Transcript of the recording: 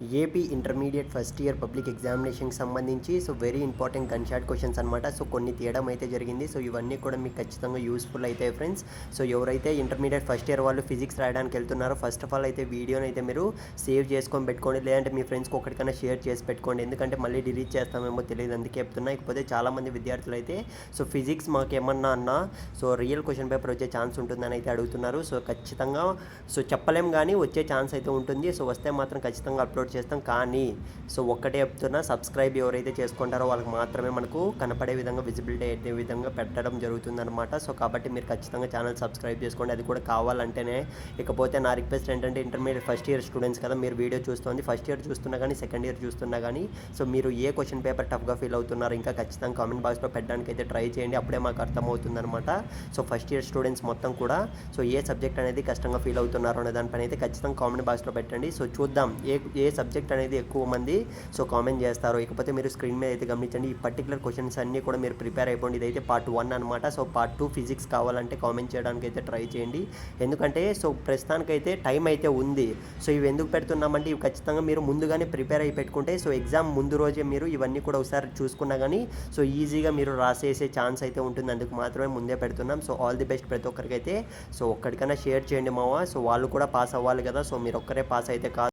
AP intermediate first year public ఎగ్జామినేషన్కి సంబంధించి very important gun shot questions అనమాట. కొన్ని తీయడం అయితే జరిగింది. ఇవన్నీ కూడా మీకు ఖచ్చితంగా యూస్ఫుల్ అవుతాయి ఫ్రెండ్స్. ఎవరైతే ఇంటర్మీడియట్ ఫస్ట్ ఇయర్ వాళ్ళు ఫిజిక్స్ రాయడానికి వెళ్తున్నారో ఫస్ట్ ఆఫ్ ఆల్ అయితే వీడియోని అయితే మీరు సేవ్ చేసుకొని పెట్టుకోండి, లేదంటే మీ ఫ్రెండ్స్కి ఒకటికైనా షేర్ చేసి పెట్టుకోండి. ఎందుకంటే మళ్ళీ డిలీట్ చేస్తామేమో తెలియదు, అందుకే చెప్తున్నా. ఇకపోతే చాలామంది విద్యార్థులు అయితే ఫిజిక్స్ మాకు ఏమన్నా అన్నా రియల్ క్వశ్చన్ పేపర్ వచ్చే ఛాన్స్ ఉంటుందని అయితే అడుగుతున్నారు. ఖచ్చితంగా చెప్పలేం కానీ వచ్చే ఛాన్స్ అయితే ఉంటుంది. వస్తే మాత్రం ఖచ్చితంగా అప్లోడ్ చేస్తాం. కానీ ఒక్కటే చెప్తున్నా, సబ్స్క్రైబ్ ఎవరైతే చేసుకుంటారో వాళ్ళకి మాత్రమే మనకు కనపడే విధంగా విజిబిలిటీ అయ్యే విధంగా పెట్టడం జరుగుతుందన్నమాట. కాబట్టి మీరు ఖచ్చితంగా ఛానల్ సబ్స్క్రైబ్ చేసుకోండి, అది కూడా కావాలంటేనే. ఇకపోతే నా రిక్వెస్ట్ ఏంటంటే, ఇంటర్మీడియట్ ఫస్ట్ ఇయర్ స్టూడెంట్స్ కదా, మీరు వీడియో చూస్తుంది ఫస్ట్ ఇయర్ చూస్తున్నా కానీ సెకండ్ ఇయర్ చూస్తున్నా కానీ మీరు ఏ క్వశ్చన్ పేపర్ టఫ్గా ఫీల్ అవుతున్నారు ఇంకా ఖచ్చితంగా కామెంట్ బాక్స్లో పెట్టడానికి అయితే ట్రై చేయండి. అప్పుడే మాకు అర్థమవుతుందన్నమాట. ఫస్ట్ ఇయర్ స్టూడెంట్స్ మొత్తం కూడా ఏ సబ్జెక్ట్ అనేది కష్టంగా ఫీల్ అవుతున్నారు అనే దానిపైన అయితే ఖచ్చితంగా కామెంట్ బాక్స్లో పెట్టండి. చూద్దాం ఏ సబ్జెక్ట్ అనేది ఎక్కువ మంది కామెంట్ చేస్తారు. ఇకపోతే మీరు స్క్రీన్ మీద అయితే గమనించండి, ఈ పర్టికులర్ క్వశ్చన్స్ అన్నీ కూడా మీరు ప్రిపేర్ అయిపోండి. ఇదైతే పార్ట్ 1 అనమాట. పార్ట్ 2 ఫిజిక్స్ కావాలంటే కామెంట్ చేయడానికి అయితే ట్రై చేయండి. ఎందుకంటే ప్రస్తుతానికైతే టైం అయితే ఉంది. ఇవి ఎందుకు పెడుతున్నామంటే, ఇవి ఖచ్చితంగా మీరు ముందుగానే ప్రిపేర్ అయి పెట్టుకుంటే ఎగ్జామ్ ముందు రోజే మీరు ఇవన్నీ కూడా ఒకసారి చూసుకున్నా కానీ ఈజీగా మీరు రాసేసే ఛాన్స్ అయితే ఉంటుంది. అందుకు మాత్రమే ముందే పెడుతున్నాం. ఆల్ ది బెస్ట్ ప్రతి ఒక్కరికైతే. ఒక్కడికైనా షేర్ చేయండి మావా. వాళ్ళు కూడా పాస్ అవ్వాలి కదా. మీరు ఒక్కరే పాస్ అయితే కాదు.